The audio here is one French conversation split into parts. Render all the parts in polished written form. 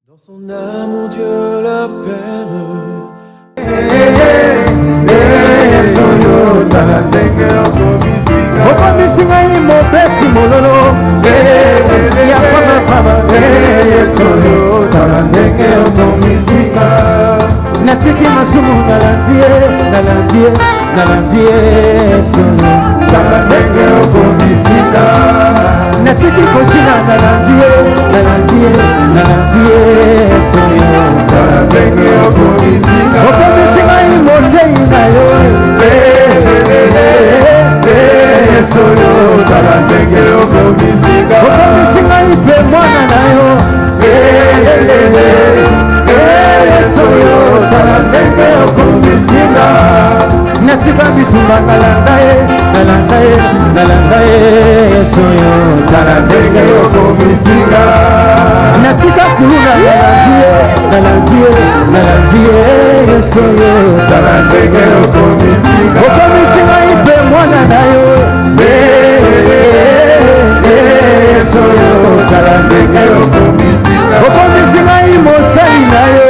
Dans son amour, Dieu la Père. Okomisinga imo beti mololo. Ya papa soyo talandenge okomisinga. Natiki masumu nalandie soyo talandenge okomisinga. Natiki koshina nalandie soyo talandenge okomisinga. Okomisinga imo tei na yo. Soyo talandenge okomisinga. Okomisinga ipe mwana na yo. Soyo talandenge okomisinga. Natika bitumba nalanda ye soyo talandenge okomisinga. Natika kuluna nalandie soyo talandenge okomisinga. Okomisinga ipe mwana na yo. Soyo talandenge okomisinga. Okomisinga imosali na yo.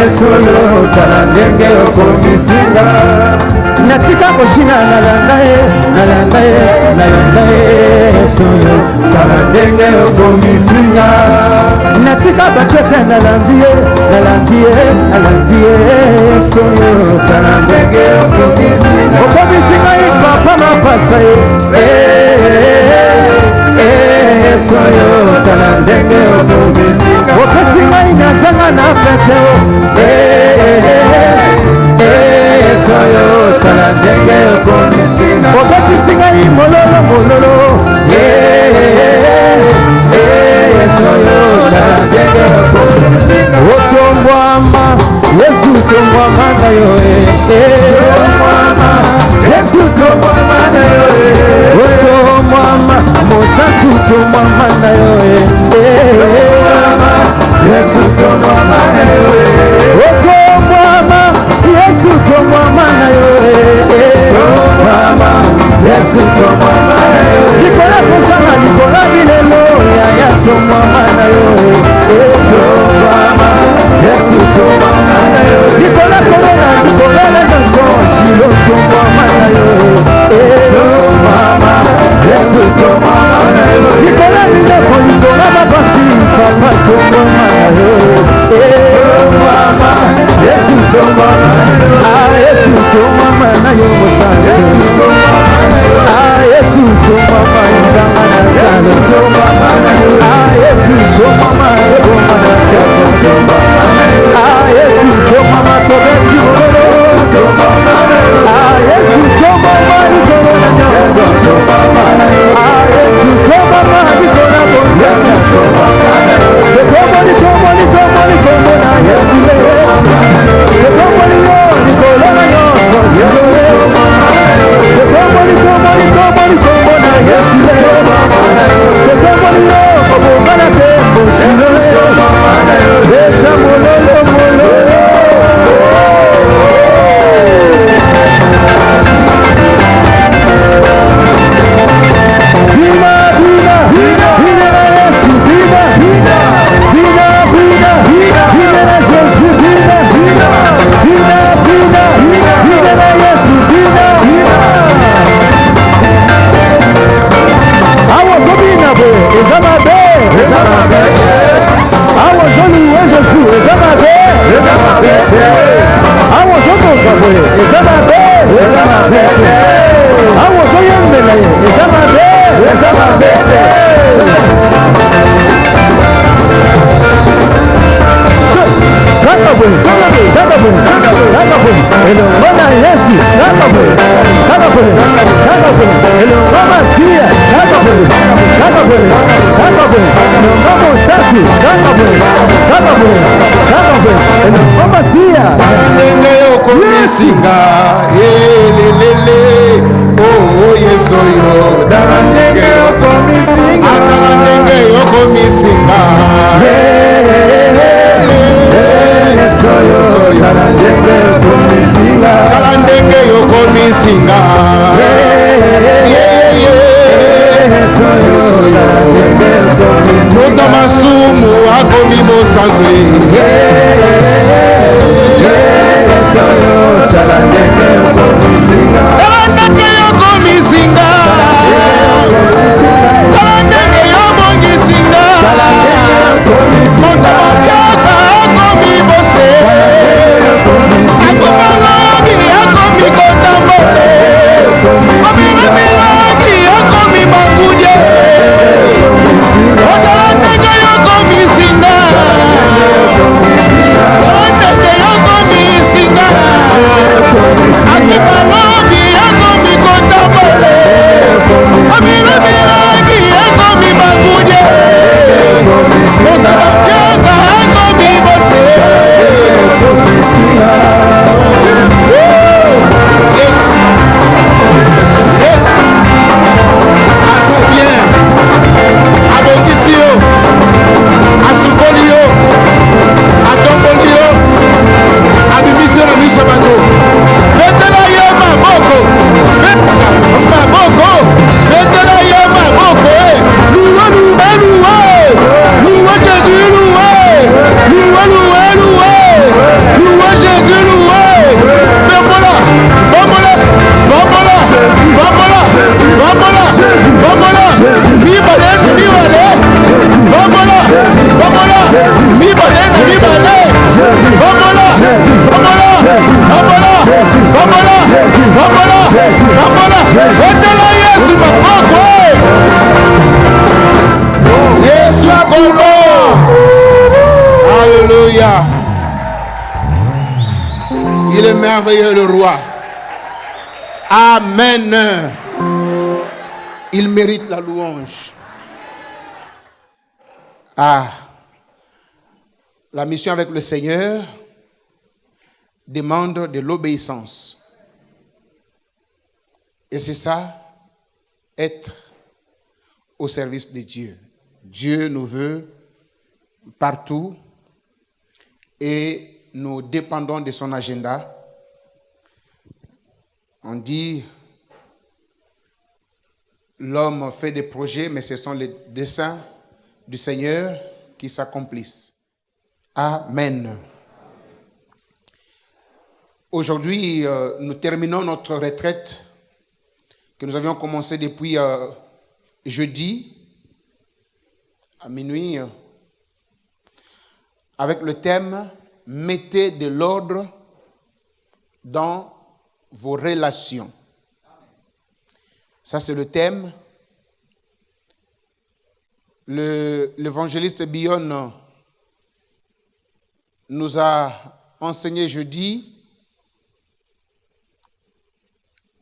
Soyo talandenge okomisinga. Natika koshina nalanda ye soyo talandenge okomisinga. Natika bacheka nalandie soyo talandenge okomisinga. Okomisinga ipapa mapasa ye. Soyo talandenge okomisinga. Okosinga inazanga na peteo. Soyo talandenge okomisinga. Okotisinga imololo. Soyo talandenge okomisinga. Otombwama Yesu tombwama na yo. Yesu tombwama na yo. Otombwama Mosatu tombwama na yo. Yesu tombwama na yo. Otombwama Yesu tombwama na yo. Yesu tombwama na yo. Nikola kosana nikola bilelo ya tombwama na yo. Yesu tombwama na yo. Nikola korona nikola na nso shilo tombwama na yo. Yesu tombwama na yo. Nikola bileko nikola mabasi papa tombwama na yo. Yesu tombwama na yo. Yesu tombwama na yo mosanje. Yesu tombwama ndanga na talo. Yesu tombwama ngoma na talo. Yesu tombwama tobeti mololo. Yesu tombwama nikolo na nyoso. Yesu tombwama nikolo bonsasa. Tombwama na Yesu. Tombwama nikolo na nyoso. Tombwama na Yesu. Tombwama na tembo shilo. Besa mololo. Alléluia. Il est merveilleux le roi. Amen. Il mérite la louange. La mission avec le Seigneur demande de l'obéissance. Et c'est ça, être au service de Dieu. Dieu nous veut partout et nous dépendons de son agenda. On dit, l'homme fait des projets, mais ce sont les desseins du Seigneur qui s'accomplissent. Amen. Aujourd'hui, nous terminons notre retraite que nous avions commencé depuis jeudi à minuit avec le thème « Mettez de l'ordre dans vos relations ». Ça, c'est le thème. L'évangéliste Billon nous a enseigné jeudi.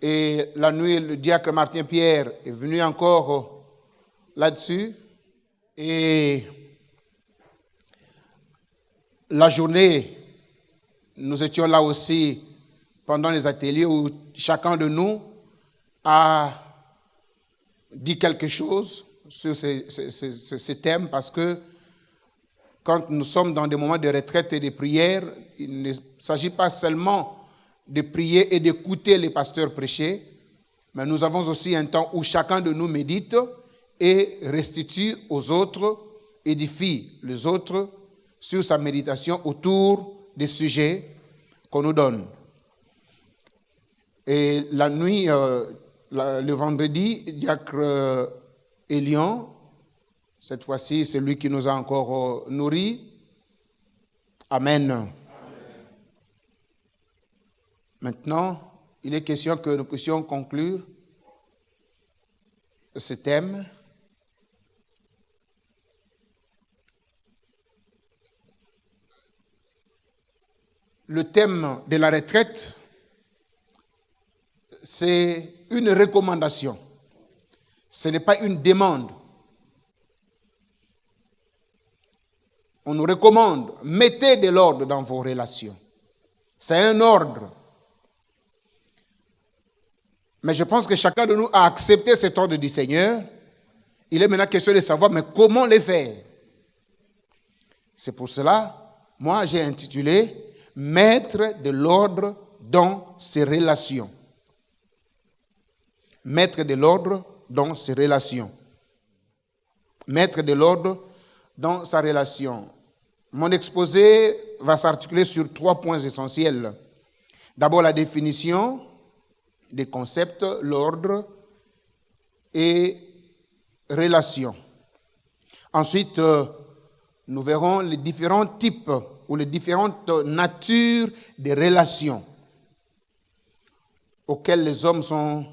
Et la nuit, le diacre Martin Pierre est venu encore là-dessus. Et la journée, nous étions là aussi pendant les ateliers où chacun de nous a dit quelque chose sur ce thème, parce que quand nous sommes dans des moments de retraite et de prière, il ne s'agit pas seulement de prier et d'écouter les pasteurs prêcher, mais nous avons aussi un temps où chacun de nous médite et restitue aux autres, édifie les autres sur sa méditation autour des sujets qu'on nous donne. Et la nuit, le vendredi, diacre Elion, cette fois-ci, c'est lui qui nous a encore nourris. Amen. Maintenant, il est question que nous puissions conclure ce thème. Le thème de la retraite, c'est une recommandation. Ce n'est pas une demande. On nous recommande, mettez de l'ordre dans vos relations. C'est un ordre. Mais je pense que chacun de nous a accepté cet ordre du Seigneur. Il est maintenant question de savoir, mais comment le faire? C'est pour cela, moi j'ai intitulé « Mettre de l'ordre dans ses relations ». Mettre de l'ordre dans ses relations. Mettre de l'ordre dans sa relation. Mon exposé va s'articuler sur 3 points essentiels. D'abord, la définition des concepts, l'ordre et relations. Ensuite, nous verrons les différents types ou les différentes natures des relations auxquelles les hommes sont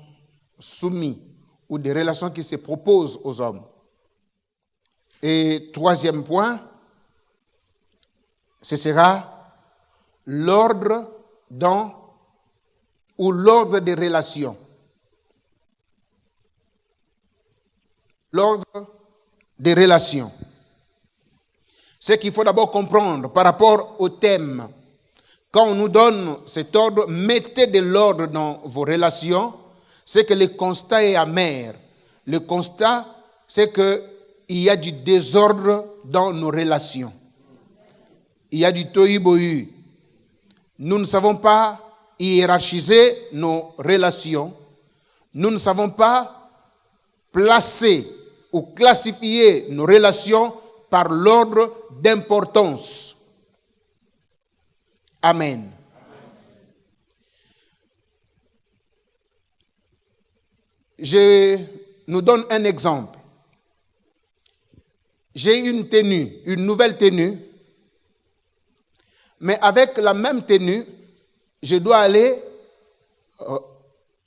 soumis ou des relations qui se proposent aux hommes. Et troisième point, ce sera l'ordre ou l'ordre des relations. L'ordre des relations. Ce qu'il faut d'abord comprendre par rapport au thème. Quand on nous donne cet ordre, mettez de l'ordre dans vos relations, c'est que le constat est amer. Le constat, c'est qu'il y a du désordre dans nos relations. Il y a du tohu-bohu. Nous ne savons pas hiérarchiser nos relations. Nous ne savons pas placer ou classifier nos relations par l'ordre d'importance. Amen. Je nous donne un exemple. J'ai une tenue, une nouvelle tenue, mais avec la même tenue, je dois aller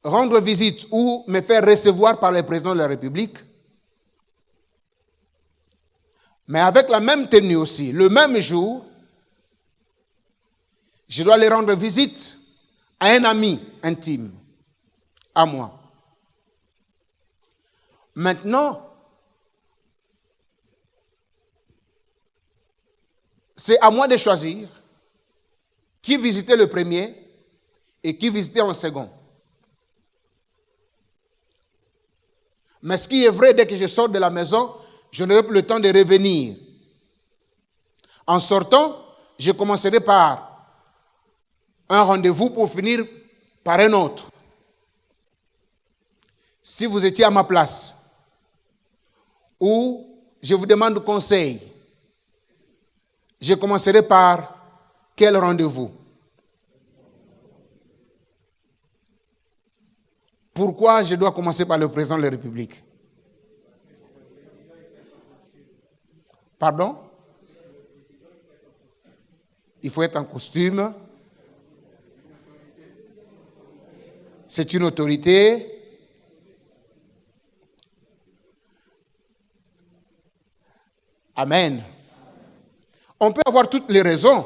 rendre visite ou me faire recevoir par le président de la République. Mais avec la même tenue aussi, le même jour, je dois aller rendre visite à un ami intime, à moi. Maintenant, c'est à moi de choisir qui visitait le premier et qui visitait en second. Mais ce qui est vrai, dès que je sors de la maison, je n'aurai plus le temps de revenir. En sortant, je commencerai par un rendez-vous pour finir par un autre. Si vous étiez à ma place, ou je vous demande conseil, je commencerai par quel rendez-vous? Pourquoi je dois commencer par le président de la République? Pardon? Il faut être en costume. C'est une autorité. Amen. On peut avoir toutes les raisons,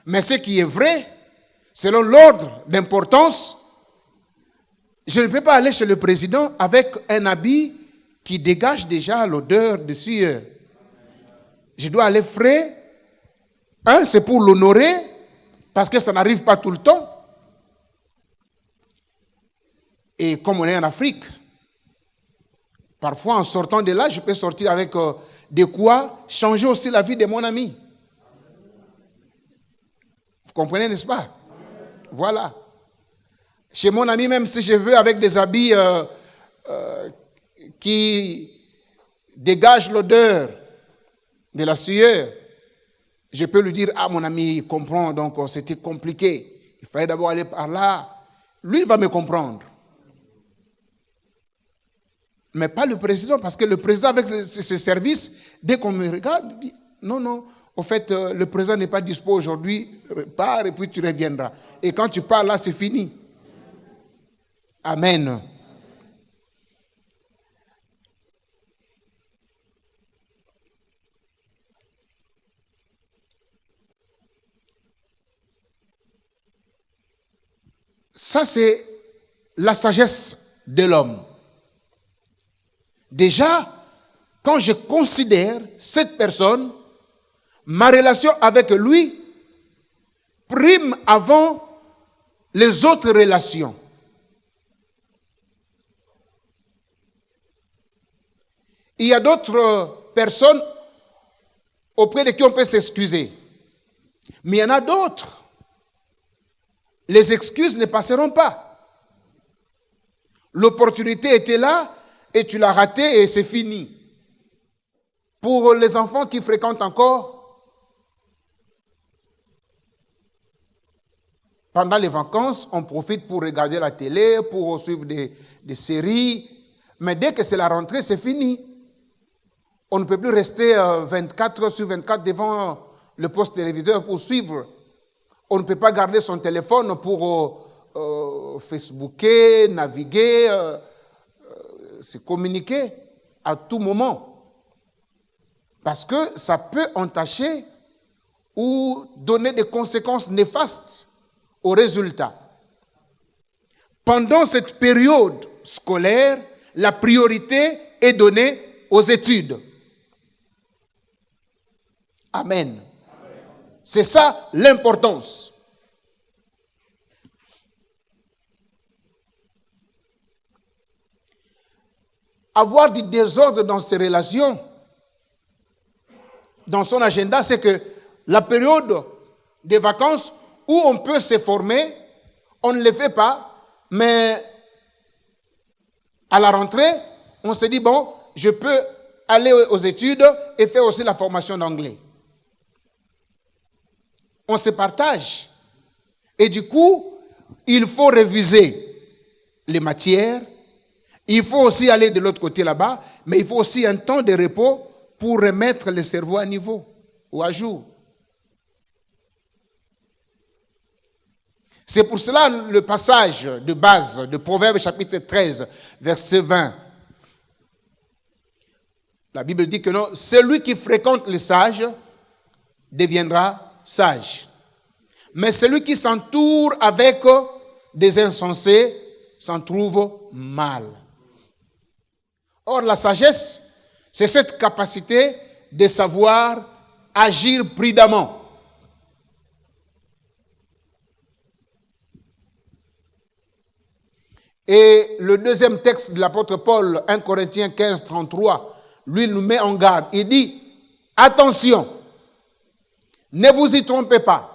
mais ce qui est vrai, selon l'ordre d'importance, je ne peux pas aller chez le président avec un habit qui dégage déjà l'odeur de sueur. Je dois aller frais. Un, c'est pour l'honorer, parce que ça n'arrive pas tout le temps. Et comme on est en Afrique, parfois en sortant de là, je peux sortir avec de quoi changer aussi la vie de mon ami. Vous comprenez, n'est-ce pas? Voilà. Chez mon ami, même si je veux avec des habits qui dégagent l'odeur de la sueur, je peux lui dire, ah mon ami, il comprend, donc c'était compliqué. Il fallait d'abord aller par là. Lui, il va me comprendre. Mais pas le président, parce que le président, avec ses services, dès qu'on me regarde, il dit, non, au fait, le président n'est pas dispo aujourd'hui, pars et puis tu reviendras. Et quand tu pars là, c'est fini. Amen. Ça, c'est la sagesse de l'homme. Déjà, quand je considère cette personne, ma relation avec lui prime avant les autres relations. Il y a d'autres personnes auprès de qui on peut s'excuser. Mais il y en a d'autres. Les excuses ne passeront pas. L'opportunité était là et tu l'as ratée et c'est fini. Pour les enfants qui fréquentent encore Pendant les vacances, on profite pour regarder la télé, pour suivre des séries. Mais dès que c'est la rentrée, c'est fini. On ne peut plus rester 24 heures sur 24 devant le poste téléviseur pour suivre. On ne peut pas garder son téléphone pour Facebooker, naviguer, se communiquer à tout moment. Parce que ça peut entacher ou donner des conséquences néfastes aux résultats. Pendant cette période scolaire, la priorité est donnée aux études. Amen. C'est ça l'importance. Avoir du désordre dans ses relations, dans son agenda, c'est que la période des vacances où on peut se former, on ne le fait pas, mais à la rentrée, on se dit, bon, je peux aller aux études et faire aussi la formation d'anglais. On se partage. Et du coup, il faut réviser les matières. Il faut aussi aller de l'autre côté là-bas, mais il faut aussi un temps de repos pour remettre le cerveau à niveau ou à jour. C'est pour cela le passage de base de Proverbes chapitre 13, verset 20. La Bible dit que non, celui qui fréquente les sages deviendra sage. Mais celui qui s'entoure avec des insensés s'en trouve mal. Or, la sagesse, c'est cette capacité de savoir agir prudemment. Et le deuxième texte de l'apôtre Paul, 1 Corinthiens 15, 33, lui nous met en garde. Il dit, attention, ne vous y trompez pas.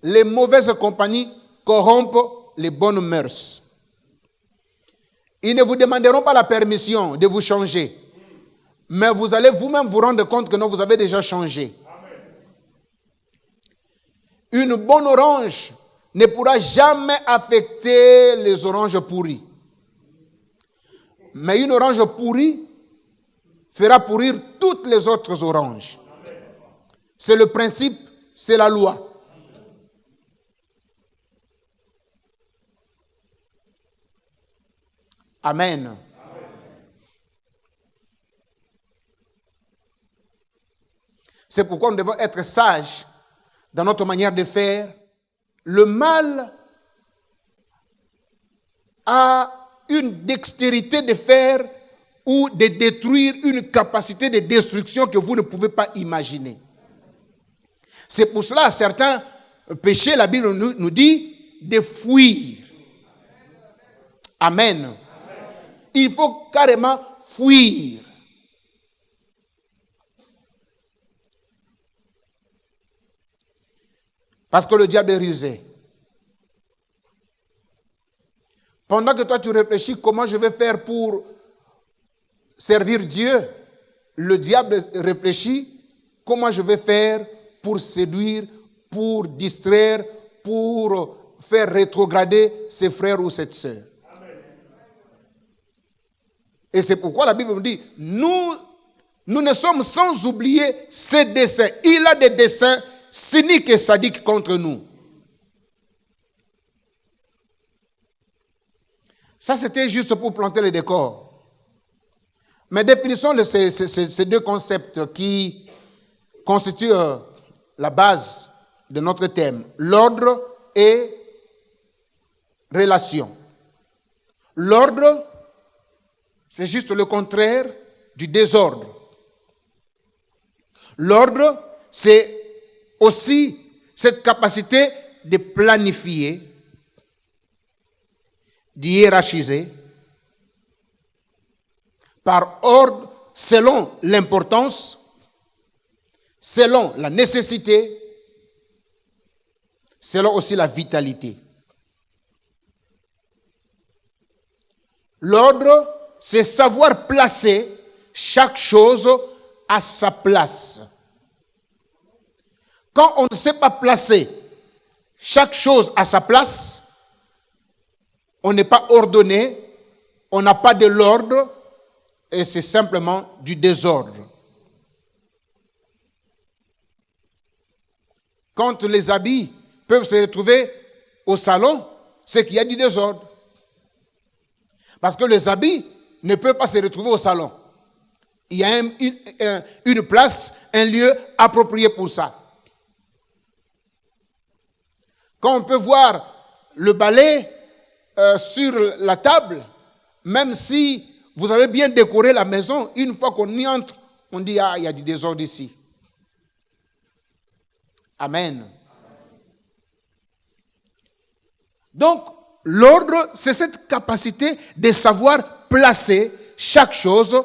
Les mauvaises compagnies corrompent les bonnes mœurs. Ils ne vous demanderont pas la permission de vous changer. Mais vous allez vous-même vous rendre compte que non, vous avez déjà changé. Une bonne orange ne pourra jamais affecter les oranges pourries. Mais une orange pourrie fera pourrir toutes les autres oranges. C'est le principe, c'est la loi. Amen. C'est pourquoi nous devons être sages dans notre manière de faire. Le mal a une dextérité de faire ou de détruire, une capacité de destruction que vous ne pouvez pas imaginer. C'est pour cela certains péchés, la Bible nous dit de fuir. Amen. Il faut carrément fuir. Parce que le diable est rusé. Pendant que toi tu réfléchis comment je vais faire pour servir Dieu, le diable réfléchit comment je vais faire pour séduire, pour distraire, pour faire rétrograder ses frères ou cette sœur. Et c'est pourquoi la Bible nous dit, nous ne sommes sans oublier ses desseins. Il a des desseins cyniques et sadiques contre nous. Ça, c'était juste pour planter le décor. Mais définissons ces deux concepts qui constituent la base de notre thème. L'ordre et relation. L'ordre, c'est juste le contraire du désordre. L'ordre, c'est aussi cette capacité de planifier, d'hiérarchiser, par ordre, selon l'importance, selon la nécessité, selon aussi la vitalité. L'ordre, c'est savoir placer chaque chose à sa place. Quand on ne sait pas placer chaque chose à sa place. On n'est pas ordonné, on n'a pas de l'ordre, et c'est simplement du désordre. Quand les habits peuvent se retrouver au salon, c'est qu'il y a du désordre. Parce que les habits ne peuvent pas se retrouver au salon. Il y a une place, un lieu approprié pour ça. Quand on peut voir le balai sur la table, même si vous avez bien décoré la maison, une fois qu'on y entre, on dit, ah, il y a du désordre ici. Amen. Donc, l'ordre, c'est cette capacité de savoir placer chaque chose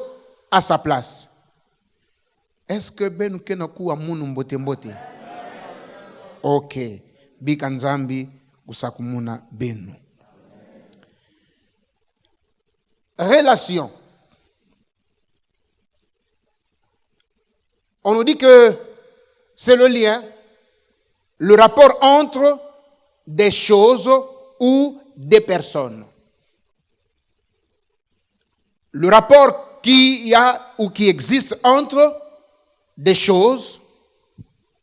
à sa place. Est-ce que ben kenaku amunu mbote mbote? Ok. Bikanzambi usakumuna benu. Relation. On nous dit que c'est le lien, le rapport entre des choses ou des personnes. Le rapport qu'il y a ou qui existe entre des choses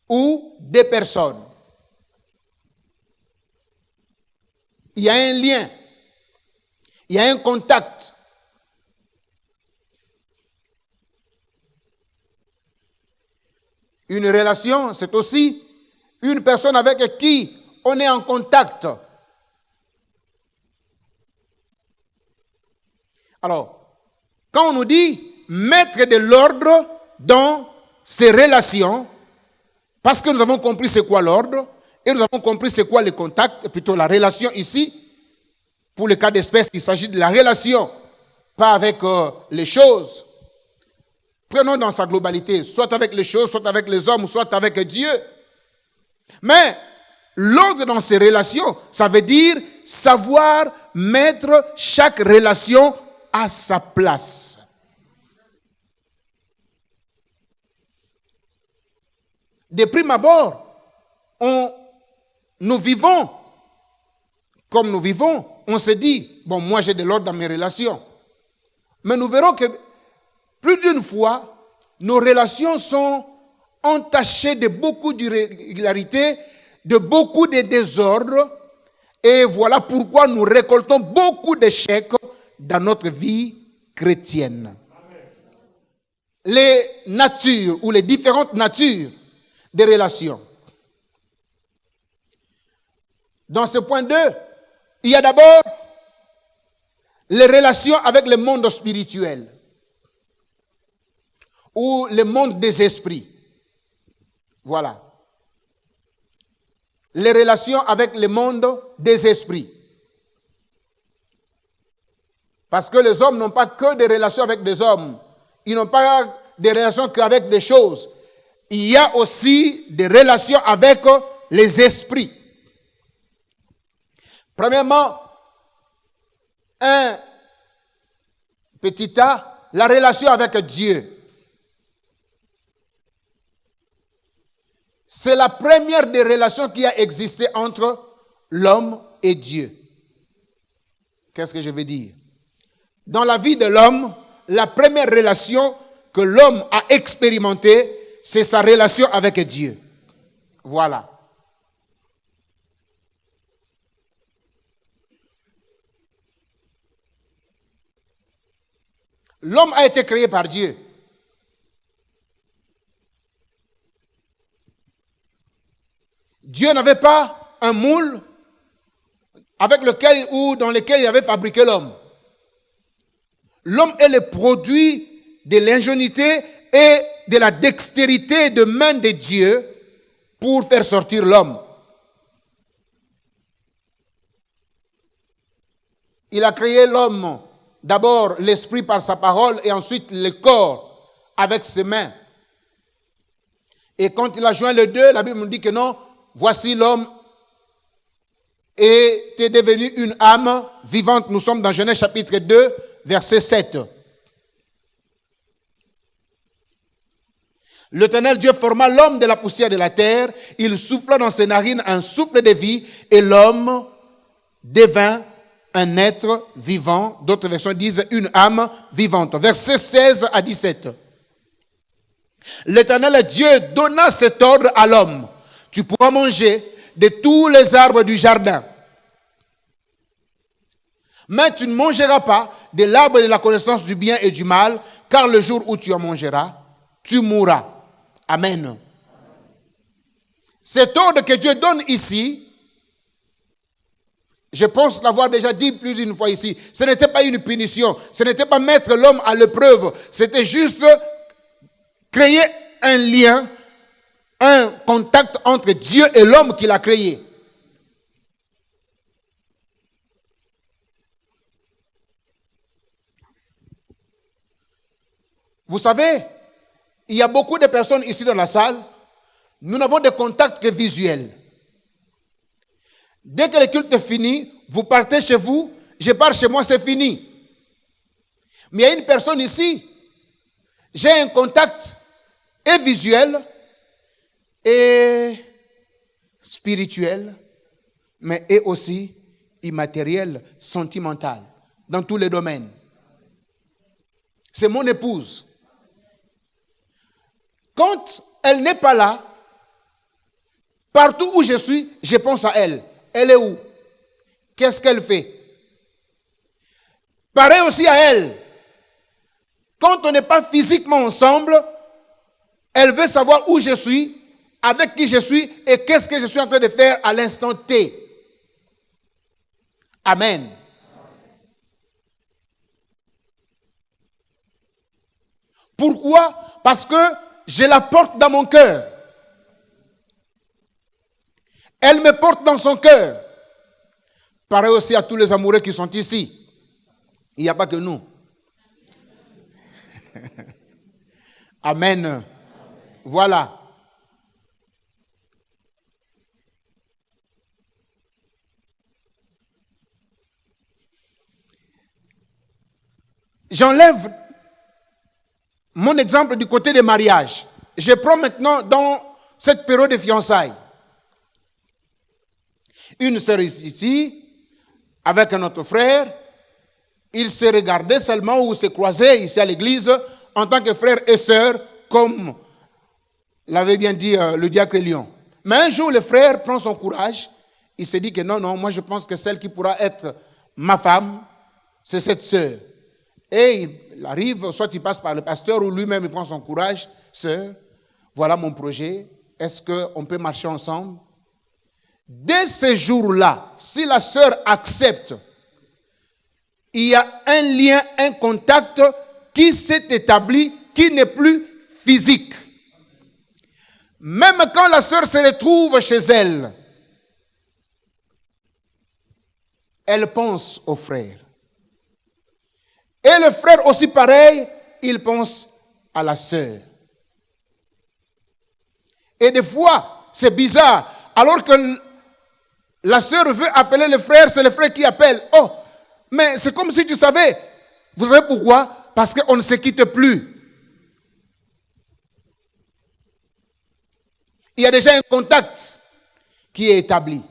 ou des personnes. Il y a un lien, il y a un contact. Une relation, c'est aussi une personne avec qui on est en contact. Alors, quand on nous dit mettre de l'ordre dans ces relations, parce que nous avons compris c'est quoi l'ordre, et nous avons compris c'est quoi le contact, plutôt la relation ici, pour le cas d'espèce, il s'agit de la relation, pas avec les choses. Prenons dans sa globalité, soit avec les choses, soit avec les hommes, soit avec Dieu. Mais l'ordre dans ces relations, ça veut dire savoir mettre chaque relation à sa place. De prime abord, nous vivons comme nous vivons. On se dit, bon, moi j'ai de l'ordre dans mes relations. Mais nous verrons que plus d'une fois, nos relations sont entachées de beaucoup d'irrégularités, de beaucoup de désordres. Et voilà pourquoi nous récoltons beaucoup d'échecs dans notre vie chrétienne. Les natures ou les différentes natures des relations. Dans ce point 2, il y a d'abord les relations avec le monde spirituel ou le monde des esprits. Voilà. Les relations avec le monde des esprits. Parce que les hommes n'ont pas que des relations avec des hommes. Ils n'ont pas des relations qu'avec des choses. Il y a aussi des relations avec les esprits. Premièrement, un petit A, la relation avec Dieu. C'est la première des relations qui a existé entre l'homme et Dieu. Qu'est-ce que je veux dire? Dans la vie de l'homme, la première relation que l'homme a expérimentée, c'est sa relation avec Dieu. Voilà. L'homme a été créé par Dieu. Dieu n'avait pas un moule avec lequel ou dans lequel il avait fabriqué l'homme. L'homme est le produit de l'ingénuité et de la dextérité de main de Dieu pour faire sortir l'homme. Il a créé l'homme, d'abord l'esprit par sa parole et ensuite le corps avec ses mains. Et quand il a joint les deux, la Bible nous dit que non, voici l'homme est devenu une âme vivante. Nous sommes dans Genèse chapitre 2, verset 7. L'Éternel Dieu forma l'homme de la poussière de la terre. Il souffla dans ses narines un souffle de vie et l'homme devint un être vivant. D'autres versions disent une âme vivante. Versets 16 à 17. L'Éternel Dieu donna cet ordre à l'homme. Tu pourras manger de tous les arbres du jardin. Mais tu ne mangeras pas de l'arbre de la connaissance du bien et du mal, car le jour où tu en mangeras, tu mourras. Amen. Cet ordre que Dieu donne ici, je pense l'avoir déjà dit plus d'une fois ici, ce n'était pas une punition, ce n'était pas mettre l'homme à l'épreuve, c'était juste créer un lien, un contact entre Dieu et l'homme qu'il a créé. Vous savez, il y a beaucoup de personnes ici dans la salle, nous n'avons de contact que visuel. Dès que le culte est fini, vous partez chez vous, je pars chez moi, c'est fini. Mais il y a une personne ici, j'ai un contact et visuel et spirituel, mais et aussi immatériel, sentimental, dans tous les domaines. C'est mon épouse. Quand elle n'est pas là, partout où je suis, je pense à elle. Elle est où? Qu'est-ce qu'elle fait? Pareil aussi à elle. Quand on n'est pas physiquement ensemble, elle veut savoir où je suis, avec qui je suis et qu'est-ce que je suis en train de faire à l'instant T. Amen. Pourquoi? Parce que je la porte dans mon cœur. Elle me porte dans son cœur. Pareil aussi à tous les amoureux qui sont ici. Il n'y a pas que nous. Amen. Voilà. J'enlève mon exemple du côté des mariages. Je prends maintenant dans cette période de fiançailles. Une sœur ici, avec un autre frère, ils se regardaient seulement ou se croisaient ici à l'église en tant que frères et sœurs, comme l'avait bien dit le diacre Léon. Mais un jour, le frère prend son courage, il se dit que non, moi je pense que celle qui pourra être ma femme, c'est cette sœur. Et il arrive, soit il passe par le pasteur ou lui-même il prend son courage. Sœur, voilà mon projet. Est-ce qu'on peut marcher ensemble? Dès ce jour-là, si la sœur accepte, il y a un lien, un contact qui s'est établi, qui n'est plus physique. Même quand la sœur se retrouve chez elle, elle pense au frère. Et le frère aussi pareil, il pense à la sœur. Et des fois, c'est bizarre. Alors que la sœur veut appeler le frère, c'est le frère qui appelle. Oh, mais c'est comme si tu savais. Vous savez pourquoi? Parce qu'on ne se quitte plus. Il y a déjà un contact qui est établi.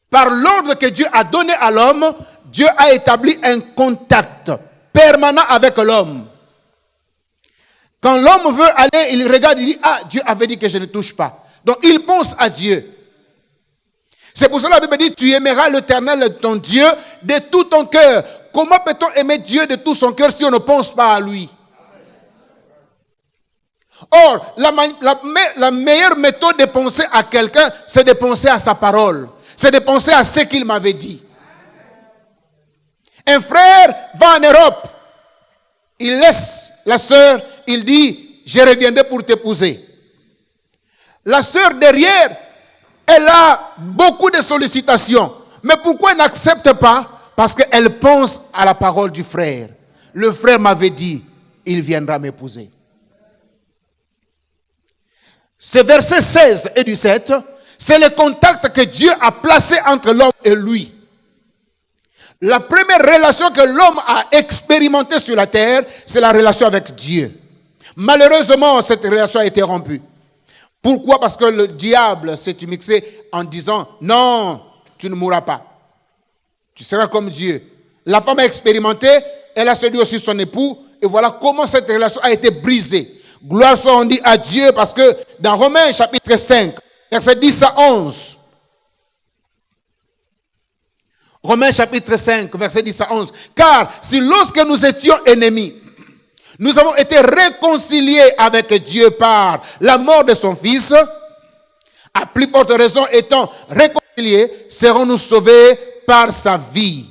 Par l'ordre que Dieu a donné à l'homme, Dieu a établi un contact permanent avec l'homme. Quand l'homme veut aller, il regarde, il dit, ah, Dieu avait dit que je ne touche pas. Donc il pense à Dieu. C'est pour cela que la Bible dit, tu aimeras l'Éternel ton Dieu de tout ton cœur. Comment peut-on aimer Dieu de tout son cœur si on ne pense pas à lui? Or, la meilleure méthode de penser à quelqu'un, c'est de penser à sa parole. C'est de penser à ce qu'il m'avait dit. Un frère va en Europe. Il laisse la sœur, il dit, je reviendrai pour t'épouser. La sœur derrière, elle a beaucoup de sollicitations. Mais pourquoi elle n'accepte pas? Parce qu'elle pense à la parole du frère. Le frère m'avait dit, il viendra m'épouser. Ce verset 16 et 17, c'est le contact que Dieu a placé entre l'homme et lui. La première relation que l'homme a expérimentée sur la terre, c'est la relation avec Dieu. Malheureusement, cette relation a été rompue. Pourquoi? Parce que le diable s'est mixé en disant, non, tu ne mourras pas. Tu seras comme Dieu. La femme a expérimenté, elle a séduit aussi son époux, et voilà comment cette relation a été brisée. Gloire soit rendue à Dieu, parce que dans Romains chapitre 5, verset 10 à 11, Romains chapitre 5, verset 10 à 11, car si lorsque nous étions ennemis, nous avons été réconciliés avec Dieu par la mort de son Fils, à plus forte raison étant réconciliés, serons-nous sauvés par sa vie.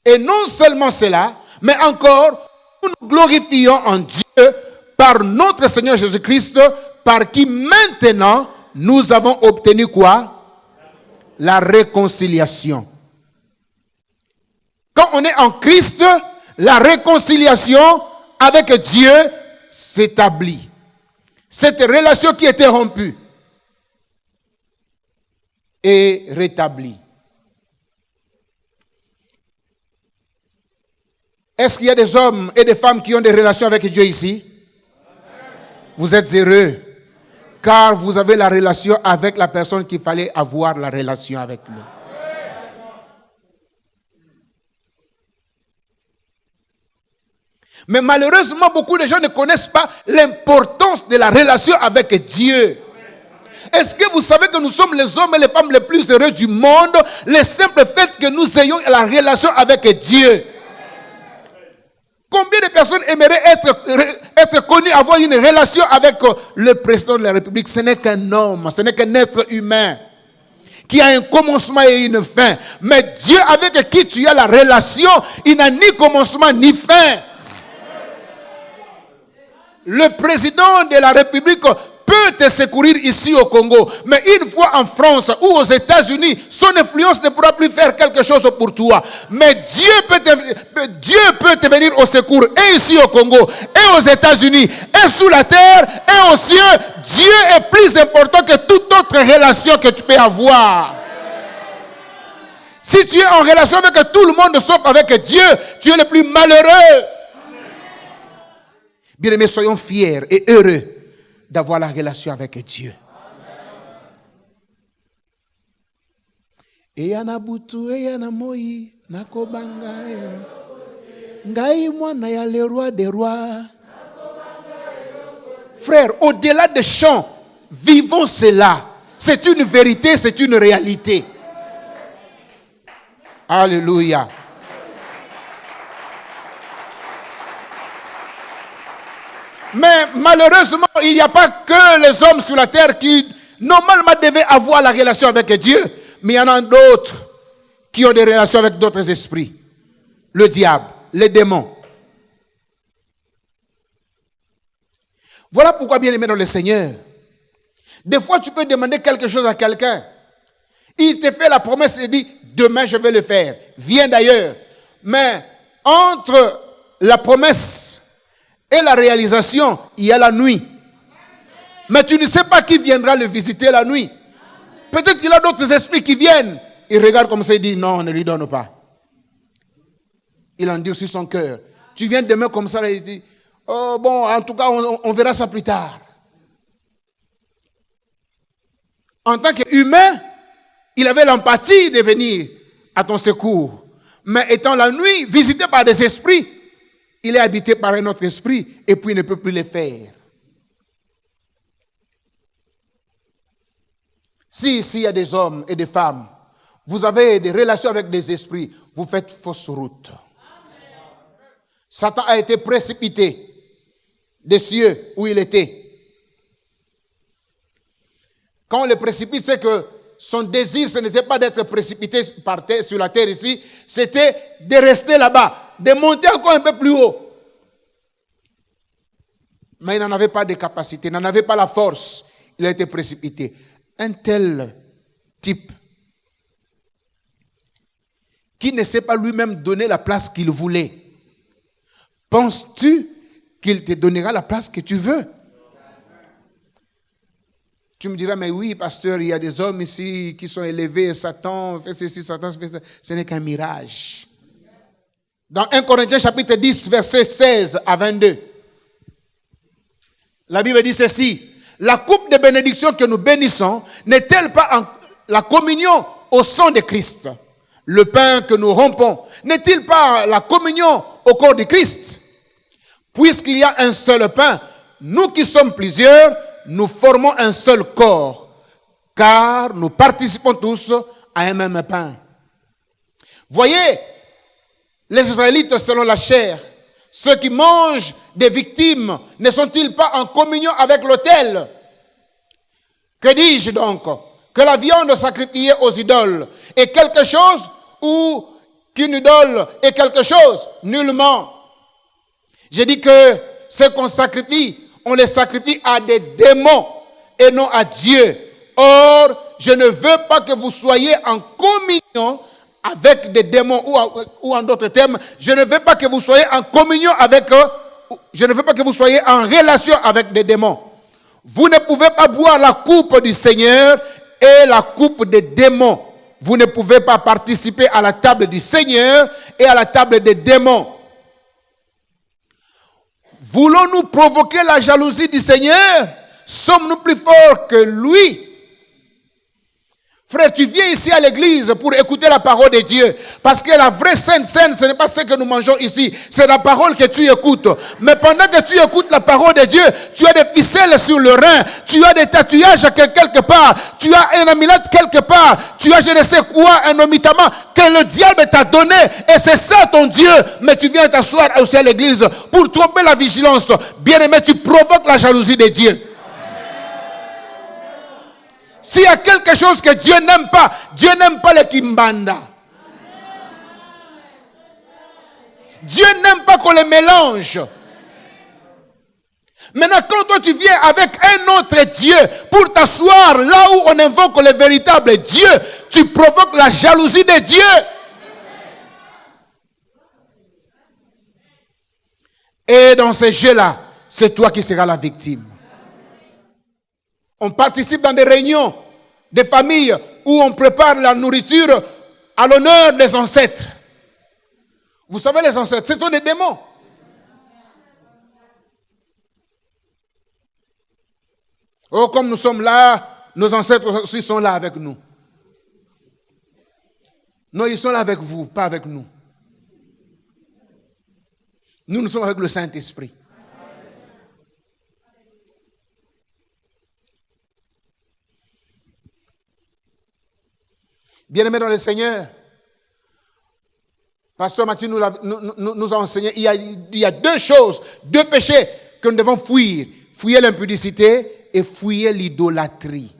Et non seulement cela, mais encore, nous nous glorifions en Dieu par notre Seigneur Jésus-Christ, par qui maintenant nous avons obtenu quoi? La réconciliation. Quand on est en Christ, la réconciliation avec Dieu s'établit. Cette relation qui était rompue est rétablie. Est-ce qu'il y a des hommes et des femmes qui ont des relations avec Dieu ici? Vous êtes heureux, car vous avez la relation avec la personne qu'il fallait avoir la relation avec lui. Mais malheureusement, beaucoup de gens ne connaissent pas l'importance de la relation avec Dieu. Est-ce que vous savez que nous sommes les hommes et les femmes les plus heureux du monde, le simple fait que nous ayons la relation avec Dieu? Combien de personnes aimeraient être connues, avoir une relation avec le président de la République? Ce n'est qu'un homme, ce n'est qu'un être humain qui a un commencement et une fin. Mais Dieu avec qui tu as la relation, il n'a ni commencement ni fin. Le président de la République peut te secourir ici au Congo, mais une fois en France ou aux États-Unis, son influence ne pourra plus faire quelque chose pour toi. Mais Dieu peut te venir au secours, et ici au Congo, et aux États-Unis, et sous la terre, et aux cieux. Dieu est plus important que toute autre relation que tu peux avoir. Si tu es en relation avec tout le monde sauf avec Dieu, tu es le plus malheureux. Bien-aimés, soyons fiers et heureux d'avoir la relation avec Dieu. Eyana butu, eyana moi, nakobanga ngai mwana ya le roi des rois. Frère, au-delà des chants, vivons cela. C'est une vérité, c'est une réalité. Alléluia. Mais malheureusement, il n'y a pas que les hommes sur la terre qui normalement devaient avoir la relation avec Dieu, mais il y en a d'autres qui ont des relations avec d'autres esprits. Le diable, les démons. Voilà pourquoi, bien aimé dans le Seigneur, des fois tu peux demander quelque chose à quelqu'un. Il te fait la promesse et dit, demain je vais le faire. Viens d'ailleurs. Mais entre la promesse et la réalisation, il y a la nuit. Mais tu ne sais pas qui viendra le visiter la nuit. Peut-être qu'il y a d'autres esprits qui viennent. Il regarde comme ça et dit, non, ne lui donne pas. Il endurcit son cœur. Tu viens demain comme ça et il dit, oh bon, en tout cas, on verra ça plus tard. En tant qu'humain, il avait l'empathie de venir à ton secours. Mais étant la nuit, visité par des esprits, il est habité par un autre esprit et puis il ne peut plus le faire. Si ici il y a des hommes et des femmes, vous avez des relations avec des esprits, vous faites fausse route. Satan a été précipité des cieux où il était. Quand on le précipite, c'est que son désir, ce n'était pas d'être précipité par terre, sur la terre ici, c'était de rester là-bas, de monter encore un peu plus haut. Mais il n'en avait pas de capacité, il n'en avait pas la force. Il a été précipité. Un tel type qui ne sait pas lui-même donner la place qu'il voulait. Penses-tu qu'il te donnera la place que tu veux? Tu me diras, mais oui, pasteur, il y a des hommes ici qui sont élevés, Satan fait ceci, Satan fait ça. Ce n'est qu'un mirage. Dans 1 Corinthiens chapitre 10, versets 16 à 22. La Bible dit ceci. La coupe de bénédiction que nous bénissons n'est-elle pas la communion au sang de Christ? Le pain que nous rompons n'est-il pas la communion au corps de Christ? Puisqu'il y a un seul pain, nous qui sommes plusieurs, nous formons un seul corps, car nous participons tous à un même pain. Voyez, les Israélites selon la chair, ceux qui mangent des victimes, ne sont-ils pas en communion avec l'autel? Que dis-je donc? Que la viande sacrifiée aux idoles est quelque chose ou qu'une idole est quelque chose? Nullement. J'ai dit que ce qu'on sacrifie, on les sacrifie à des démons et non à Dieu. Or, je ne veux pas que vous soyez en communion avec des démons, ou en d'autres termes, je ne veux pas que vous soyez en communion avec eux, je ne veux pas que vous soyez en relation avec des démons. Vous ne pouvez pas boire la coupe du Seigneur et la coupe des démons. Vous ne pouvez pas participer à la table du Seigneur et à la table des démons. Voulons-nous provoquer la jalousie du Seigneur? Sommes-nous plus forts que lui? Frère, tu viens ici à l'église pour écouter la parole de Dieu. Parce que la vraie Sainte Seine, ce n'est pas ce que nous mangeons ici. C'est la parole que tu écoutes. Mais pendant que tu écoutes la parole de Dieu, tu as des ficelles sur le rein. Tu as des tatouages quelque part. Tu as un amulette quelque part. Tu as je ne sais quoi, un omitament que le diable t'a donné. Et c'est ça ton Dieu. Mais tu viens t'asseoir aussi à l'église pour tromper la vigilance. Bien-aimé, tu provoques la jalousie de Dieu. S'il y a quelque chose que Dieu n'aime pas les kimbanda. Dieu n'aime pas qu'on les mélange. Maintenant, quand toi tu viens avec un autre Dieu pour t'asseoir là où on invoque le véritable Dieu, tu provoques la jalousie de Dieu. Et dans ces jeux-là, c'est toi qui seras la victime. On participe dans des réunions, des familles où on prépare la nourriture à l'honneur des ancêtres. Vous savez, les ancêtres, ce sont des démons. Oh, comme nous sommes là, nos ancêtres aussi sont là avec nous. Non, ils sont là avec vous, pas avec nous. Nous sommes avec le Saint-Esprit. Bien-aimés dans le Seigneur, Pasteur Mathieu nous a enseigné, il y a deux choses, deux péchés que nous devons fuir. Fuir l'impudicité et fuir l'idolâtrie.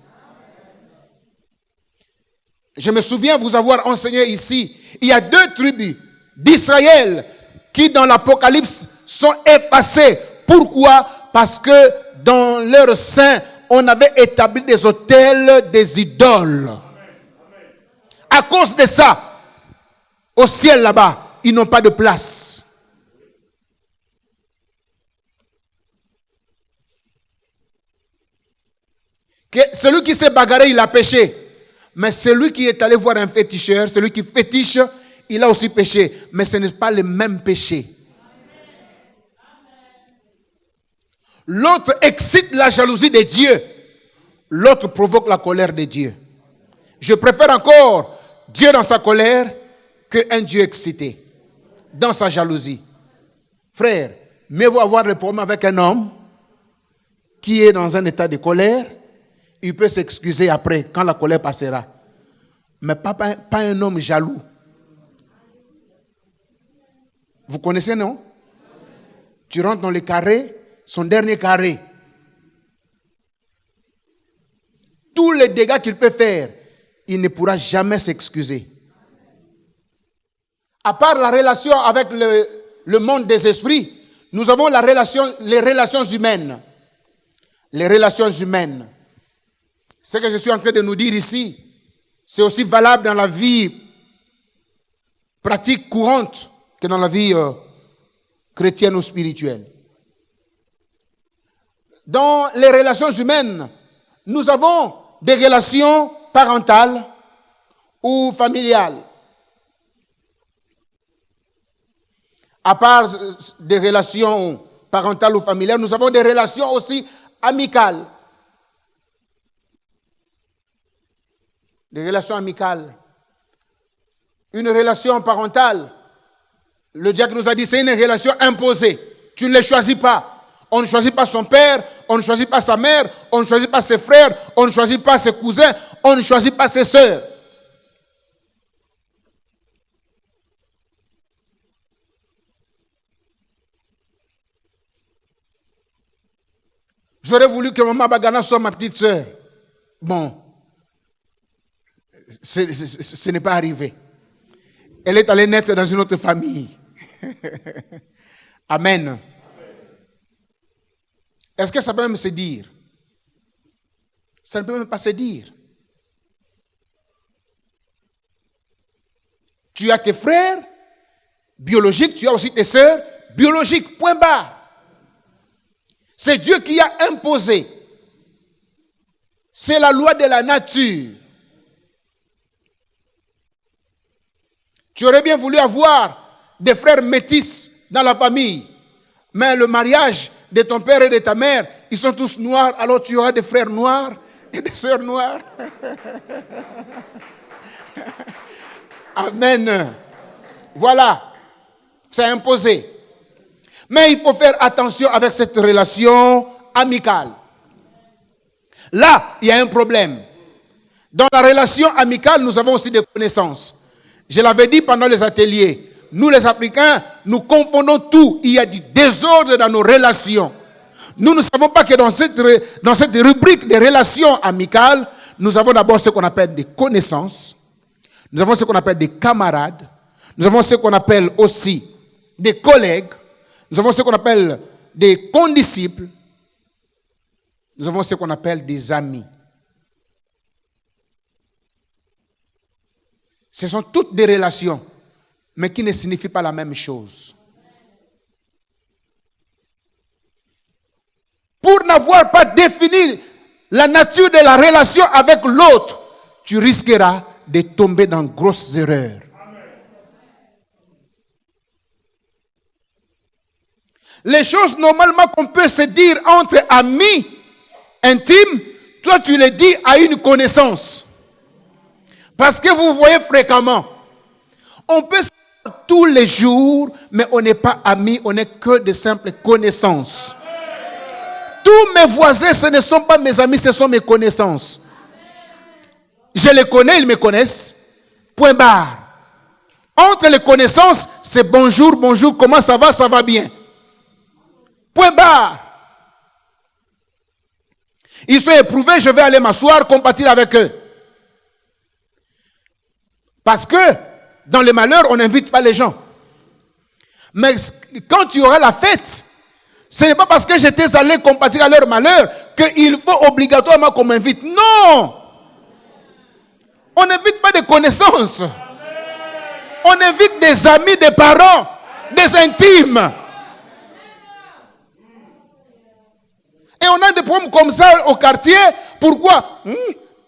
Je me souviens vous avoir enseigné ici, il y a deux tribus d'Israël qui dans l'Apocalypse sont effacées. Pourquoi? Parce que dans leur sein, on avait établi des autels, des idoles. À cause de ça, au ciel là-bas, ils n'ont pas de place. Que celui qui s'est bagarré, il a péché. Mais celui qui est allé voir un féticheur, celui qui fétiche, il a aussi péché. Mais ce n'est pas le même péché. L'autre excite la jalousie de Dieu. L'autre provoque la colère de Dieu. Je préfère encore Dieu dans sa colère qu'un Dieu excité dans sa jalousie. Frère, mieux vaut avoir le problème avec un homme qui est dans un état de colère. Il peut s'excuser après, quand la colère passera. Mais pas un homme jaloux. Vous connaissez, non? Tu rentres dans le carré, son dernier carré. Tous les dégâts qu'il peut faire, il ne pourra jamais s'excuser. À part la relation avec le monde des esprits, nous avons les relations humaines. Les relations humaines. Ce que je suis en train de nous dire ici, c'est aussi valable dans la vie pratique courante que dans la vie chrétienne ou spirituelle. Dans les relations humaines, nous avons des relations parentales ou familiales. À part des relations parentales ou familiales, nous avons des relations aussi amicales. Des relations amicales. Une relation parentale, le diacre nous a dit, c'est une relation imposée. Tu ne les choisis pas. On ne choisit pas son père, on ne choisit pas sa mère, on ne choisit pas ses frères, on ne choisit pas ses cousins, on ne choisit pas ses sœurs. J'aurais voulu que Maman Bagana soit ma petite sœur. Bon, ce n'est pas arrivé. Elle est allée naître dans une autre famille. Amen. Est-ce que ça peut même se dire? Ça ne peut même pas se dire. Tu as tes frères biologiques, tu as aussi tes sœurs biologiques. Point barre. C'est Dieu qui a imposé. C'est la loi de la nature. Tu aurais bien voulu avoir des frères métis dans la famille, mais le mariage de ton père et de ta mère, ils sont tous noirs, alors tu auras des frères noirs et des sœurs noires. Amen. Voilà, c'est imposé. Mais il faut faire attention avec cette relation amicale. Là, il y a un problème. Dans la relation amicale, nous avons aussi des connaissances. Je l'avais dit pendant les ateliers. Nous, les Africains, nous confondons tout. Il y a du désordre dans nos relations. Nous ne savons pas que dans cette rubrique des relations amicales, nous avons d'abord ce qu'on appelle des connaissances. Nous avons ce qu'on appelle des camarades. Nous avons ce qu'on appelle aussi des collègues. Nous avons ce qu'on appelle des condisciples. Nous avons ce qu'on appelle des amis. Ce sont toutes des relations, mais qui ne signifient pas la même chose. Pour n'avoir pas défini la nature de la relation avec l'autre, tu risqueras de tomber dans de grosses erreurs. Les choses normalement qu'on peut se dire entre amis intimes, toi tu les dis à une connaissance. Parce que vous voyez fréquemment. On peut se voir tous les jours, mais on n'est pas amis, on n'est que de simples connaissances. Tous mes voisins, ce ne sont pas mes amis, ce sont mes connaissances. Je les connais, ils me connaissent. Point barre. Entre les connaissances, c'est bonjour, bonjour, comment ça va bien. Point barre. Ils sont éprouvés, je vais aller m'asseoir, compatir avec eux. Parce que dans le malheur, on n'invite pas les gens. Mais quand tu auras la fête, ce n'est pas parce que j'étais allé compatir à leur malheur qu'il faut obligatoirement qu'on m'invite. Non! On n'invite pas des connaissances. On invite des amis, des parents, des intimes. Et on a des problèmes comme ça au quartier. Pourquoi?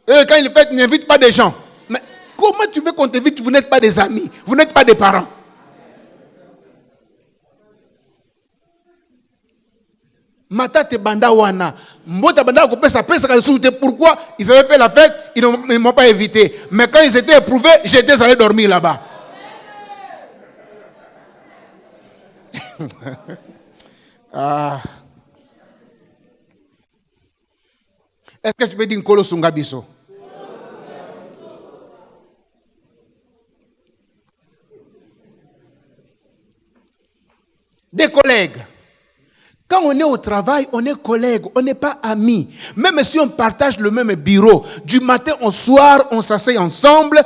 Quand ils fêtent, ils n'invitent pas des gens. Mais comment tu veux qu'on t'invite? Vous n'êtes pas des amis, vous n'êtes pas des parents. Mata te banda wana. Mbota banda kopesa pesa kalisute. Pourquoi? Ils avaient fait la fête, ils ne m'ont pas invité. Mais quand ils étaient éprouvés, j'étais allé dormir là-bas. Ah. Est-ce que tu peux dire Nkolo Sungabiso? Des collègues. Quand on est au travail, on est collègues, on n'est pas amis. Même si on partage le même bureau, du matin au soir, on s'assied ensemble,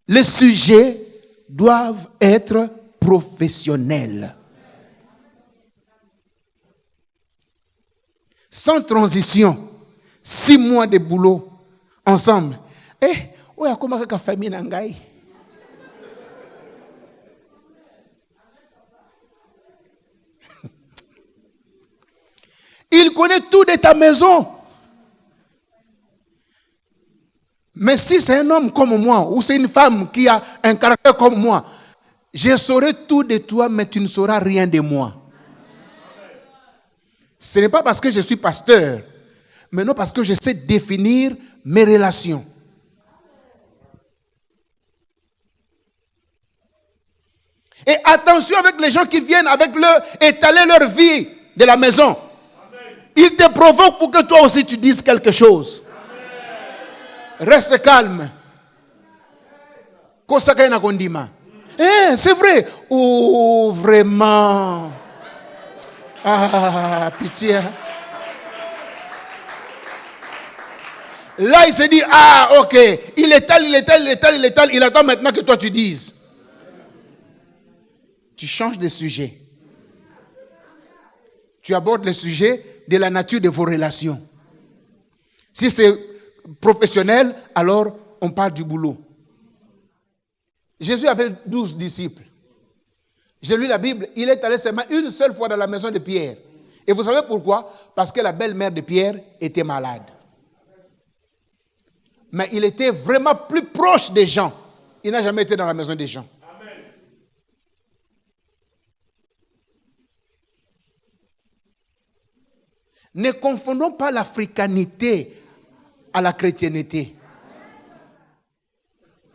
les sujets doivent être professionnels. Sans transition, 6 mois de boulot ensemble. Où est la famille nangai? Il connaît tout de ta maison. Mais si c'est un homme comme moi, ou c'est une femme qui a un caractère comme moi, je saurai tout de toi, mais tu ne sauras rien de moi. Ce n'est pas parce que je suis pasteur, mais non parce que je sais définir mes relations. Et attention avec les gens qui viennent avec étaler leur vie de la maison. Ils te provoquent pour que toi aussi tu dises quelque chose. Reste calme. C'est vrai. Oh, vraiment. Ah, pitié. Là, il se dit, ah, ok. Il étale. Il attend maintenant que toi tu dises. Tu changes de sujet. Tu abordes le sujet de la nature de vos relations. Si c'est professionnel, alors on parle du boulot. Jésus avait 12 disciples. J'ai lu la Bible, il est allé seulement une seule fois dans la maison de Pierre. Et vous savez pourquoi? Parce que la belle-mère de Pierre était malade. Mais il était vraiment plus proche des gens. Il n'a jamais été dans la maison des gens. Ne confondons pas l'africanité à la chrétienté.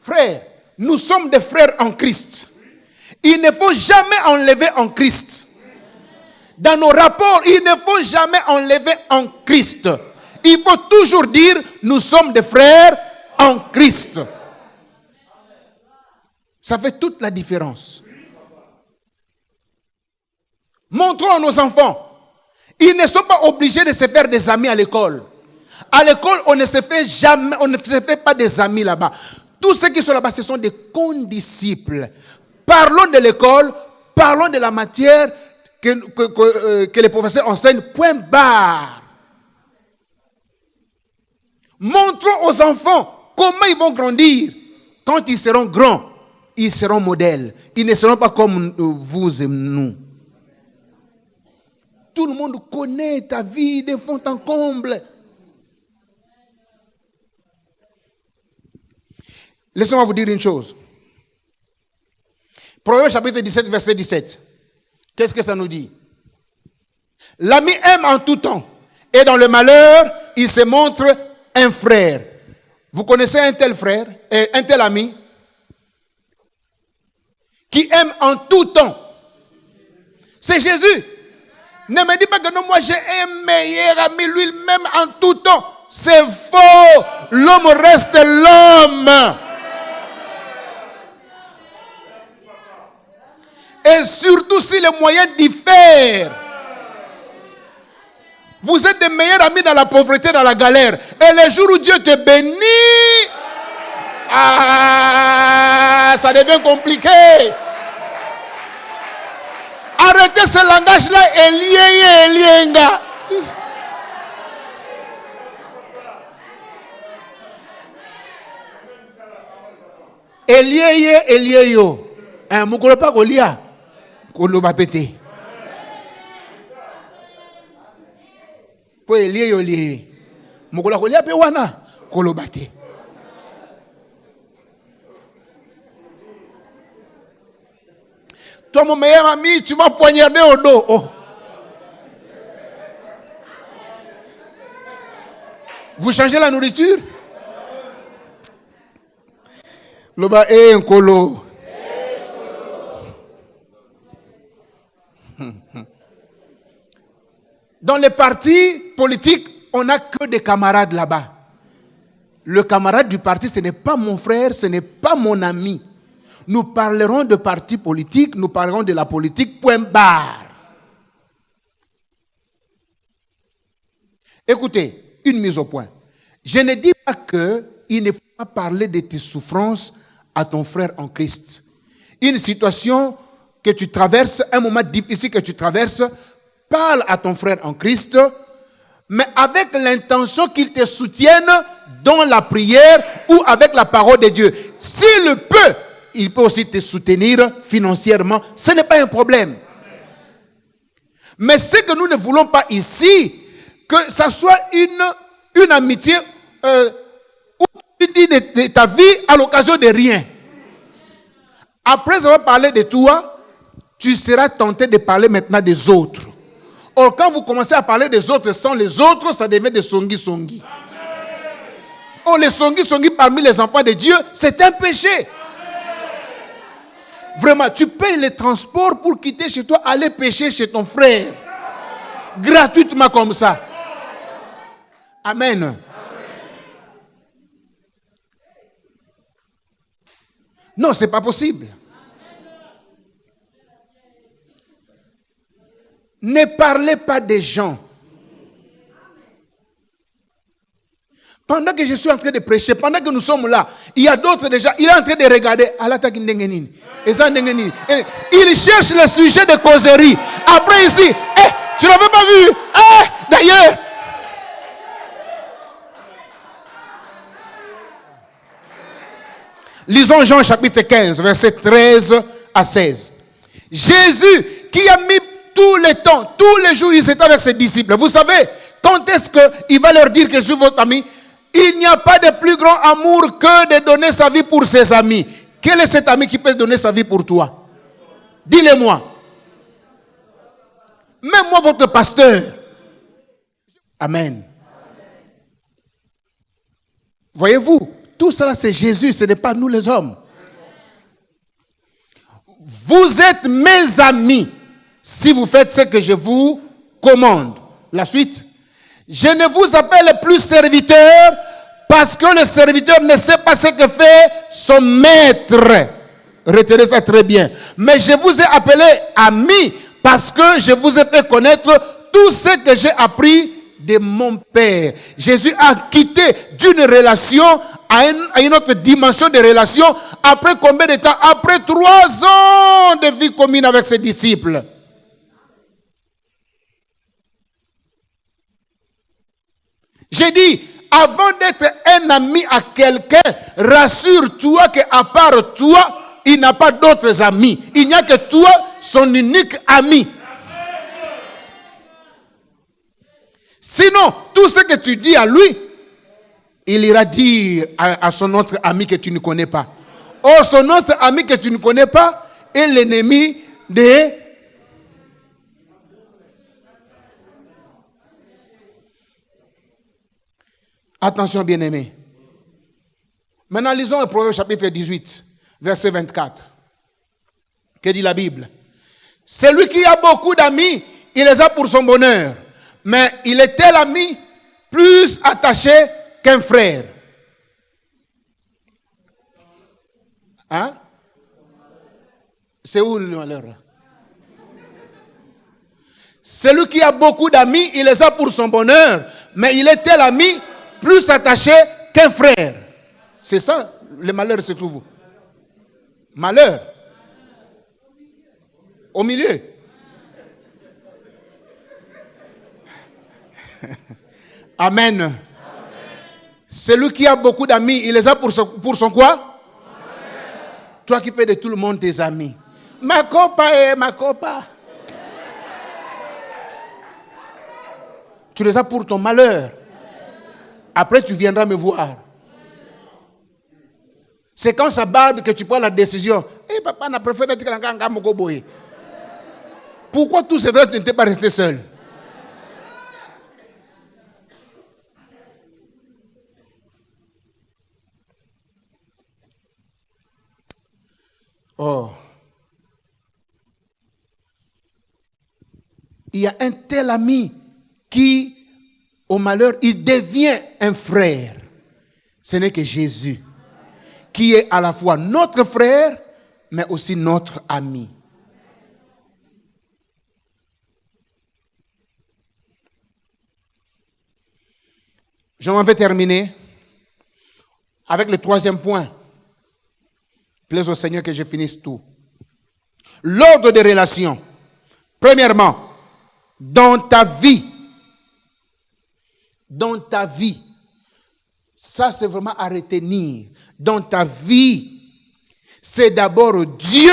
Frères, nous sommes des frères en Christ. Il ne faut jamais enlever en Christ. Dans nos rapports, il ne faut jamais enlever en Christ. Il faut toujours dire, nous sommes des frères en Christ. Ça fait toute la différence. Montrons à nos enfants. Ils ne sont pas obligés de se faire des amis à l'école. À l'école, on ne se fait pas des amis là-bas. Tous ceux qui sont là-bas, ce sont des condisciples. Parlons de l'école, parlons de la matière que les professeurs enseignent, point barre. Montrons aux enfants comment ils vont grandir. Quand ils seront grands, ils seront modèles. Ils ne seront pas comme vous et nous. Tout le monde connaît ta vie de fond en comble. Laissez-moi vous dire une chose. Proverbe chapitre 17, verset 17. Qu'est-ce que ça nous dit? L'ami aime en tout temps. Et dans le malheur, il se montre un frère. Vous connaissez un tel frère, un tel ami, qui aime en tout temps. C'est Jésus. Ne me dis pas que non, moi j'ai un meilleur ami, lui-même en tout temps. C'est faux. L'homme reste l'homme. Et surtout si les moyens diffèrent. Vous êtes des meilleurs amis dans la pauvreté, dans la galère. Et le jour où Dieu te bénit, ça devient compliqué. Arrêtez ce langage-là, Elienga. Elieyo. Mukolo pa kolia. Kolo ba pété. Po Elieyo lié. Mukolo kolia pe wana. Kolo bate. Toi, mon meilleur ami, tu m'as poignardé au dos. Oh. Vous changez la nourriture? Loba un colo. Dans les partis politiques, on n'a que des camarades là-bas. Le camarade du parti, ce n'est pas mon frère, ce n'est pas mon ami. Nous parlerons de partis politiques, nous parlerons de la politique, point barre. Écoutez, une mise au point. Je ne dis pas qu'il ne faut pas parler de tes souffrances à ton frère en Christ. Une situation que tu traverses, un moment difficile que tu traverses, parle à ton frère en Christ, mais avec l'intention qu'il te soutienne dans la prière ou avec la parole de Dieu. S'il peut, il peut aussi te soutenir financièrement. Ce n'est pas un problème. Mais ce que nous ne voulons pas ici, que ça soit une amitié où tu dis de ta vie à l'occasion de rien. Après avoir parlé de toi, tu seras tenté de parler maintenant des autres. Or, quand vous commencez à parler des autres sans les autres, ça devient des songi-songi. Or, les songi-songi parmi les enfants de Dieu, c'est un péché. Vraiment, tu payes les transports pour quitter chez toi, aller pécher chez ton frère. Gratuitement comme ça. Amen. Non, ce n'est pas possible. Ne parlez pas des gens. Pendant que je suis en train de prêcher, pendant que nous sommes là, il y a d'autres déjà, il est en train de regarder. Il cherche le sujet de causerie. Après ici, tu l'avais pas vu? D'ailleurs. Lisons Jean chapitre 15, versets 13 à 16. Jésus qui a mis tout le temps, tous les jours, il était avec ses disciples. Vous savez, quand est-ce qu'il va leur dire que je suis votre ami? Il n'y a pas de plus grand amour que de donner sa vie pour ses amis. Quel est cet ami qui peut donner sa vie pour toi? Dis-le-moi. Même moi, votre pasteur. Amen. Voyez-vous, tout cela c'est Jésus, ce n'est pas nous les hommes. Vous êtes mes amis si vous faites ce que je vous commande. La suite. Je ne vous appelle plus serviteur parce que le serviteur ne sait pas ce que fait son maître. Retenez ça très bien. Mais je vous ai appelé ami parce que je vous ai fait connaître tout ce que j'ai appris de mon Père. Jésus a quitté d'une relation à une autre dimension de relation. Après combien de temps? Après 3 ans de vie commune avec ses disciples. J'ai dit, avant d'être un ami à quelqu'un, rassure-toi qu'à part toi, il n'a pas d'autres amis. Il n'y a que toi, son unique ami. Sinon, tout ce que tu dis à lui, il ira dire à son autre ami que tu ne connais pas. Or, son autre ami que tu ne connais pas est l'ennemi de... Attention, bien-aimés. Maintenant, lisons le Proverbe chapitre 18, verset 24. Que dit la Bible? Celui qui a beaucoup d'amis, il les a pour son bonheur. Mais il est tel ami plus attaché qu'un frère. Hein? C'est où le malheur? Celui qui a beaucoup d'amis, il les a pour son bonheur. Mais il est tel ami plus attaché qu'un frère. C'est ça, le malheur se trouve. Malheur. Au milieu. Amen. Celui qui a beaucoup d'amis, il les a pour son quoi? Toi qui fais de tout le monde tes amis. Ma copa. Tu les as pour ton malheur. Après, tu viendras me voir. C'est quand ça barde que tu prends la décision. Papa n'a préféré être un mokoboy. Pourquoi tout ce temps tu n'étais pas resté seul? Oh. Il y a un tel ami qui, au malheur, il devient un frère. Ce n'est que Jésus, qui est à la fois notre frère, mais aussi notre ami. Je m'en vais terminer avec le 3e point. Plaise au Seigneur que je finisse tout. L'ordre des relations. Premièrement, dans ta vie. Dans ta vie. Ça, c'est vraiment à retenir. Dans ta vie, c'est d'abord Dieu.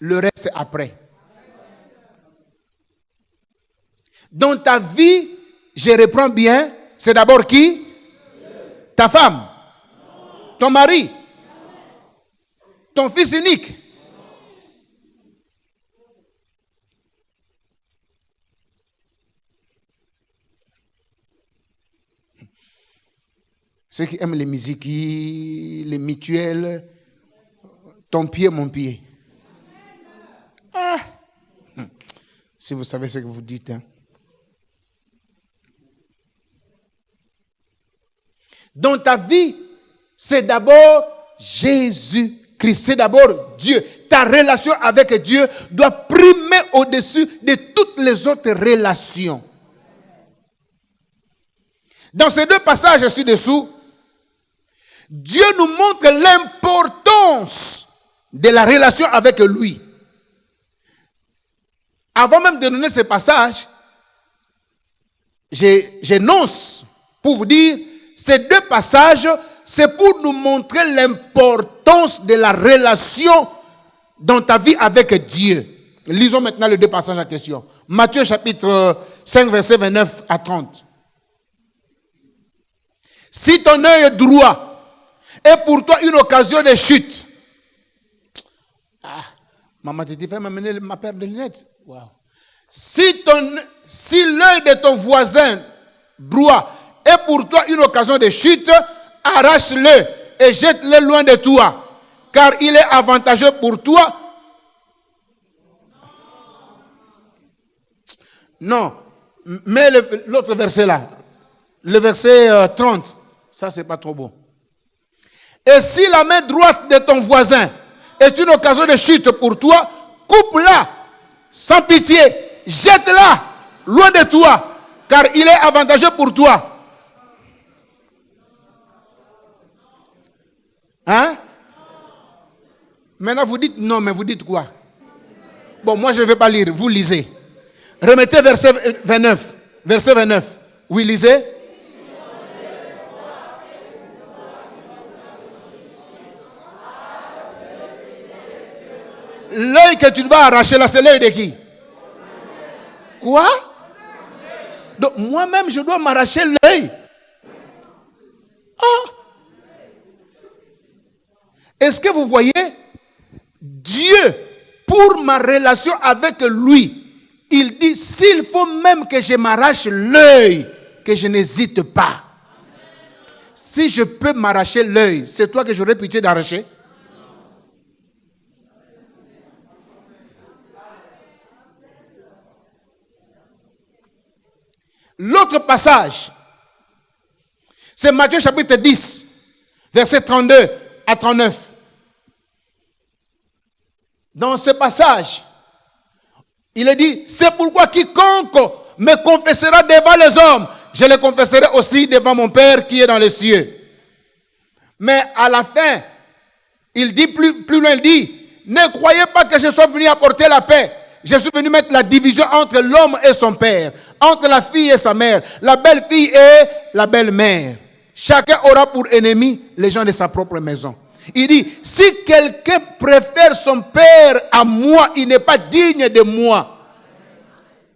Le reste après. Dans ta vie, je reprends bien, c'est d'abord qui? Ta femme. Ton mari. Ton fils unique. Ceux qui aiment les musiques, les mutuelles, ton pied, mon pied. Ah. Si vous savez ce que vous dites. Hein. Dans ta vie, c'est d'abord Jésus-Christ. C'est d'abord Dieu. Ta relation avec Dieu doit primer au-dessus de toutes les autres relations. Dans ces deux passages ci-dessous, Dieu nous montre l'importance de la relation avec lui. Avant même de donner ce passage, j'énonce pour vous dire, ces deux passages, c'est pour nous montrer l'importance de la relation dans ta vie avec Dieu. Lisons maintenant les deux passages en question. Matthieu chapitre 5, verset 29 à 30. Si ton œil droit est pour toi une occasion de chute. Ah, maman, tu fait m'amener ma paire de lunettes. Wow. Si l'œil de ton voisin droit est pour toi une occasion de chute, arrache-le et jette-le loin de toi, car il est avantageux pour toi. Non, mais l'autre verset là, le verset 30, ça c'est pas trop bon. Et si la main droite de ton voisin est une occasion de chute pour toi, coupe-la sans pitié, jette-la loin de toi, car il est avantageux pour toi. Hein? Maintenant vous dites non, mais vous dites quoi? Bon, moi je ne vais pas lire, vous lisez. Remettez verset 29. Verset 29. Oui, lisez. L'œil que tu vas arracher là, c'est l'œil de qui? Quoi? Donc moi-même, je dois m'arracher l'œil. Ah! Est-ce que vous voyez? Dieu, pour ma relation avec lui, il dit, s'il faut même que je m'arrache l'œil, que je n'hésite pas. Si je peux m'arracher l'œil, c'est toi que j'aurais pitié d'arracher? L'autre passage, c'est Matthieu chapitre 10, verset 32 à 39. Dans ce passage, il est dit, c'est pourquoi quiconque me confessera devant les hommes, je le confesserai aussi devant mon Père qui est dans les cieux. Mais à la fin, il dit plus loin, il dit, ne croyez pas que je sois venu apporter la paix. Je suis venu mettre la division entre l'homme et son père, entre la fille et sa mère, la belle-fille et la belle-mère. Chacun aura pour ennemi les gens de sa propre maison. Il dit, si quelqu'un préfère son père à moi, il n'est pas digne de moi.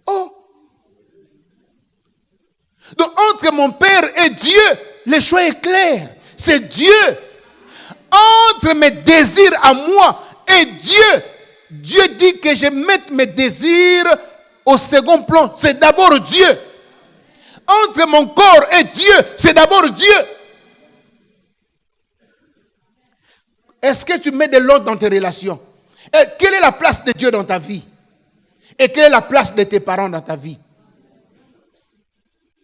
Oh. Donc entre mon père et Dieu, le choix est clair. C'est Dieu. Entre mes désirs à moi et Dieu, Dieu dit que je mette mes désirs au second plan. C'est d'abord Dieu. Entre mon corps et Dieu, c'est d'abord Dieu. Est-ce que tu mets de l'ordre dans tes relations? Et quelle est la place de Dieu dans ta vie? Et quelle est la place de tes parents dans ta vie?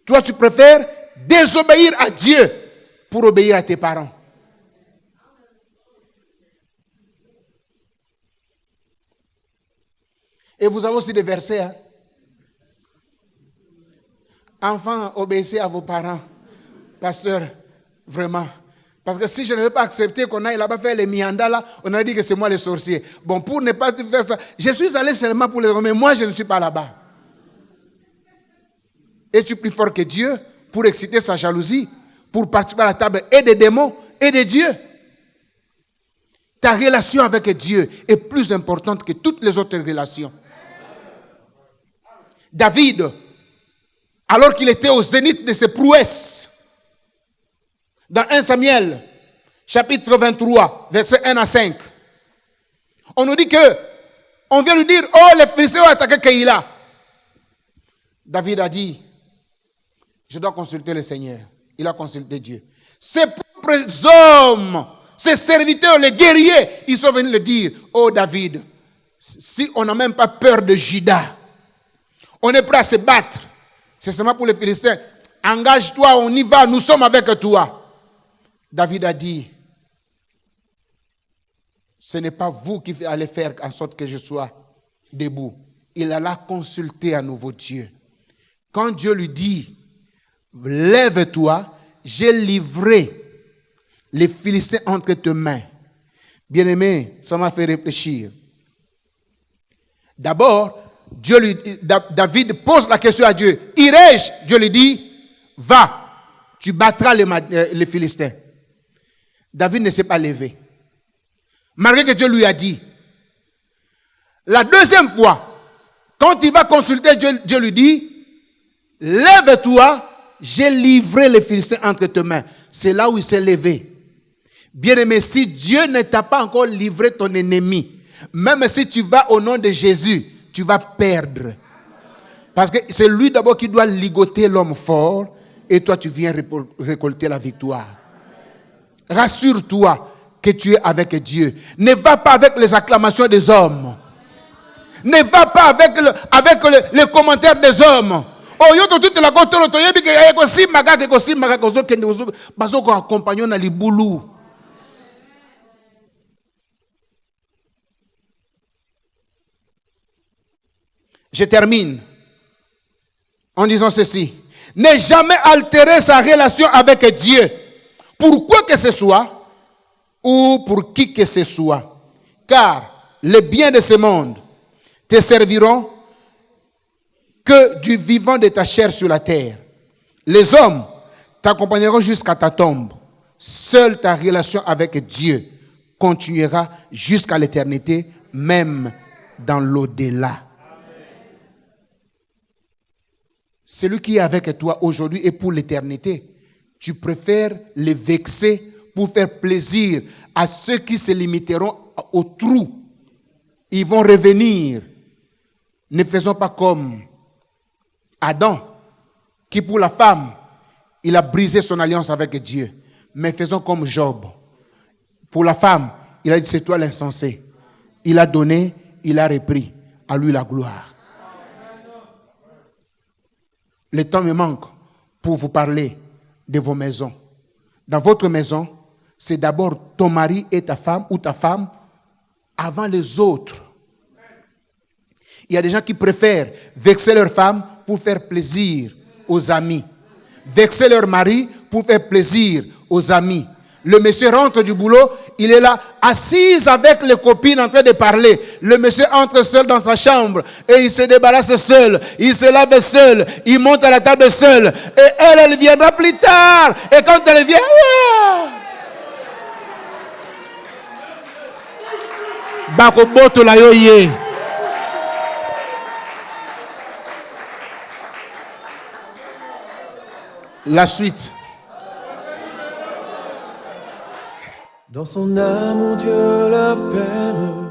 Toi, tu préfères désobéir à Dieu pour obéir à tes parents. Et vous avez aussi des versets. Hein? Enfants, obéissez à vos parents. Pasteur, vraiment. Parce que si je ne veux pas accepter qu'on aille là-bas faire les mianda là, on a dit que c'est moi le sorcier. Bon, pour ne pas faire ça, je suis allé seulement pour les remettre, mais moi je ne suis pas là-bas. Es-tu plus fort que Dieu pour exciter sa jalousie, pour participer à la table et des démons et de Dieu? Ta relation avec Dieu est plus importante que toutes les autres relations. David, alors qu'il était au zénith de ses prouesses, dans 1 Samuel, chapitre 23, versets 1 à 5, on nous dit que, on vient lui dire, oh, les Philistins ont attaqué Keïla. David a dit, je dois consulter le Seigneur. Il a consulté Dieu. Ses propres hommes, ses serviteurs, les guerriers, ils sont venus le dire, oh David, si on n'a même pas peur de Juda, on est prêt à se battre. C'est seulement pour les Philistins. Engage-toi, on y va, nous sommes avec toi. David a dit, ce n'est pas vous qui allez faire en sorte que je sois debout. Il alla consulter à nouveau Dieu. Quand Dieu lui dit, lève-toi, j'ai livré les Philistins entre tes mains. Bien-aimé, ça m'a fait réfléchir. D'abord, David pose la question à Dieu. Irai-je? Dieu lui dit, va, tu battras les Philistins. David ne s'est pas levé. Malgré que Dieu lui a dit. La deuxième fois, quand il va consulter Dieu, Dieu lui dit, lève-toi, j'ai livré les Philistins entre tes mains. C'est là où il s'est levé. Bien-aimé, si Dieu ne t'a pas encore livré ton ennemi, même si tu vas au nom de Jésus, tu vas perdre. Parce que c'est lui d'abord qui doit ligoter l'homme fort et toi tu viens récolter la victoire. Rassure-toi que tu es avec Dieu. Ne va pas avec les acclamations des hommes. Ne va pas avec les commentaires des hommes. Oh, yo tout la côte to yebi ke ko simaka ke ko simaka ko zo kende ko bazo ko accompagner na libulu. Je termine en disant ceci. Ne jamais altérer sa relation avec Dieu. Pour quoi que ce soit ou pour qui que ce soit. Car les biens de ce monde te serviront que du vivant de ta chair sur la terre. Les hommes t'accompagneront jusqu'à ta tombe. Seule ta relation avec Dieu continuera jusqu'à l'éternité, même dans l'au-delà. Celui qui est avec toi aujourd'hui et pour l'éternité, tu préfères les vexer pour faire plaisir à ceux qui se limiteront au trou. Ils vont revenir. Ne faisons pas comme Adam, qui pour la femme, il a brisé son alliance avec Dieu. Mais faisons comme Job. Pour la femme, il a dit, c'est toi l'insensé. Il a donné, il a repris. À lui la gloire. Le temps me manque pour vous parler de vos maisons. Dans votre maison, c'est d'abord ton mari et ta femme ou ta femme avant les autres. Il y a des gens qui préfèrent vexer leur femme pour faire plaisir aux amis. Vexer leur mari pour faire plaisir aux amis. Le monsieur rentre du boulot, il est là, assis avec les copines en train de parler. Le monsieur entre seul dans sa chambre et il se débarrasse seul. Il se lave seul. Il monte à la table seul. Et elle viendra plus tard. Et quand elle vient, Bakoboto la yoye. La suite. Dans son amour, Dieu le Père